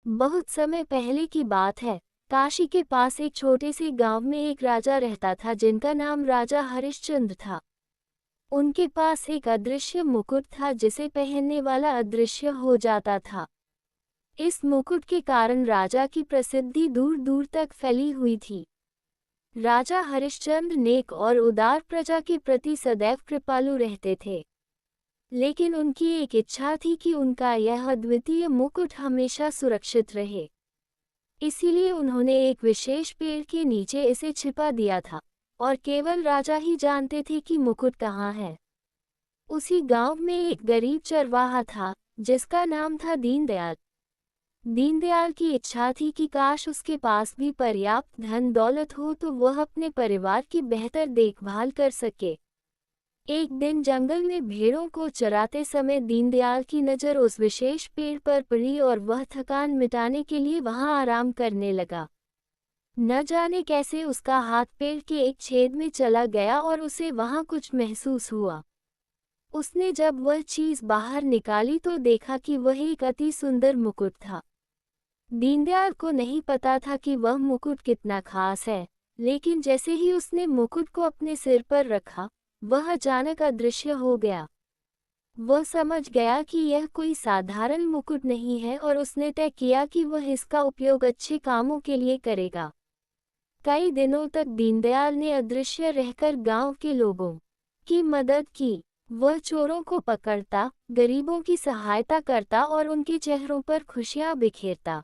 बहुत समय पहले की बात है। काशी के पास एक छोटे से गांव में एक राजा रहता था जिनका नाम राजा हरिश्चंद्र था। उनके पास एक अदृश्य मुकुट था जिसे पहनने वाला अदृश्य हो जाता था। इस मुकुट के कारण राजा की प्रसिद्धि दूर दूर तक फैली हुई थी। राजा हरिश्चंद्र नेक और उदार प्रजा के प्रति सदैव कृपालु रहते थे। लेकिन उनकी एक इच्छा थी कि उनका यह अद्वितीय मुकुट हमेशा सुरक्षित रहे। इसीलिए उन्होंने एक विशेष पेड़ के नीचे इसे छिपा दिया था और केवल राजा ही जानते थे कि मुकुट कहाँ है। उसी गांव में एक गरीब चरवाहा था जिसका नाम था दीनदयाल। दीनदयाल की इच्छा थी कि काश उसके पास भी पर्याप्त धन दौलत हो तो वह अपने परिवार की बेहतर देखभाल कर सके। एक दिन जंगल में भेड़ों को चराते समय दीनदयाल की नज़र उस विशेष पेड़ पर पड़ी और वह थकान मिटाने के लिए वहां आराम करने लगा। न जाने कैसे उसका हाथ पेड़ के एक छेद में चला गया और उसे वहां कुछ महसूस हुआ। उसने जब वह चीज बाहर निकाली तो देखा कि वह एक अति सुंदर मुकुट था। दीनदयाल को नहीं पता था कि वह मुकुट कितना खास है, लेकिन जैसे ही उसने मुकुट को अपने सिर पर रखा वह अचानक अदृश्य हो गया। वह समझ गया कि यह कोई साधारण मुकुट नहीं है और उसने तय किया कि वह इसका उपयोग अच्छे कामों के लिए करेगा। कई दिनों तक दीनदयाल ने अदृश्य रहकर गांव के लोगों की मदद की। वह चोरों को पकड़ता, गरीबों की सहायता करता और उनके चेहरों पर खुशियां बिखेरता।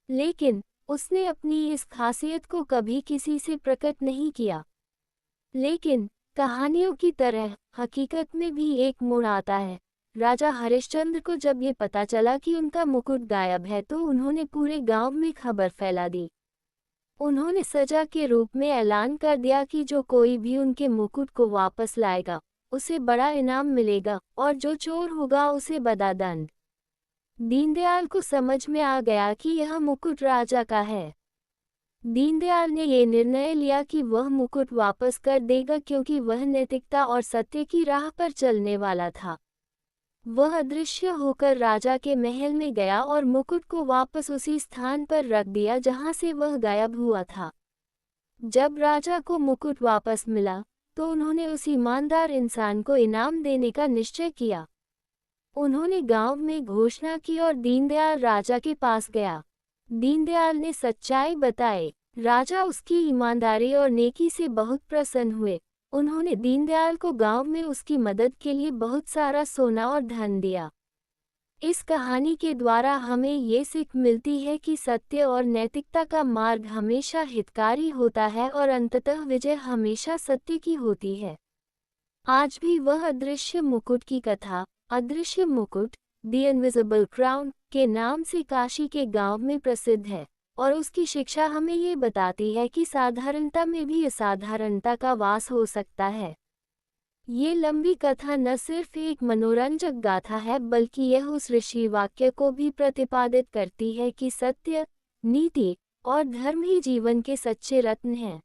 लेकिन उसने अपनी इस खासियत को कभी किसी से प्रकट नहीं किया। लेकिन कहानियों की तरह हकीकत में भी एक मोड़ आता है। राजा हरिश्चंद्र को जब ये पता चला कि उनका मुकुट गायब है तो उन्होंने पूरे गांव में खबर फैला दी। उन्होंने सजा के रूप में ऐलान कर दिया कि जो कोई भी उनके मुकुट को वापस लाएगा उसे बड़ा इनाम मिलेगा और जो चोर होगा उसे बड़ा दंड। दीनदयाल को समझ में आ गया कि यह मुकुट राजा का है। दीनदयाल ने ये निर्णय लिया कि वह मुकुट वापस कर देगा क्योंकि वह नैतिकता और सत्य की राह पर चलने वाला था। वह अदृश्य होकर राजा के महल में गया और मुकुट को वापस उसी स्थान पर रख दिया जहां से वह गायब हुआ था। जब राजा को मुकुट वापस मिला तो उन्होंने उस ईमानदार इंसान को इनाम देने का निश्चय किया। उन्होंने गांव में घोषणा की और दीनदयाल राजा के पास गया। दीनदयाल ने सच्चाई बताई। राजा उसकी ईमानदारी और नेकी से बहुत प्रसन्न हुए। उन्होंने दीनदयाल को गांव में उसकी मदद के लिए बहुत सारा सोना और धन दिया। इस कहानी के द्वारा हमें ये सीख मिलती है कि सत्य और नैतिकता का मार्ग हमेशा हितकारी होता है और अंततः विजय हमेशा सत्य की होती है। आज भी वह अदृश्य मुकुट की कथा, अदृश्य मुकुट, द इनविजिबल क्राउन के नाम से काशी के गांव में प्रसिद्ध है और उसकी शिक्षा हमें ये बताती है कि साधारणता में भी असाधारणता का वास हो सकता है। ये लंबी कथा न सिर्फ एक मनोरंजक गाथा है बल्कि यह उस ऋषि वाक्य को भी प्रतिपादित करती है कि सत्य, नीति और धर्म ही जीवन के सच्चे रत्न हैं।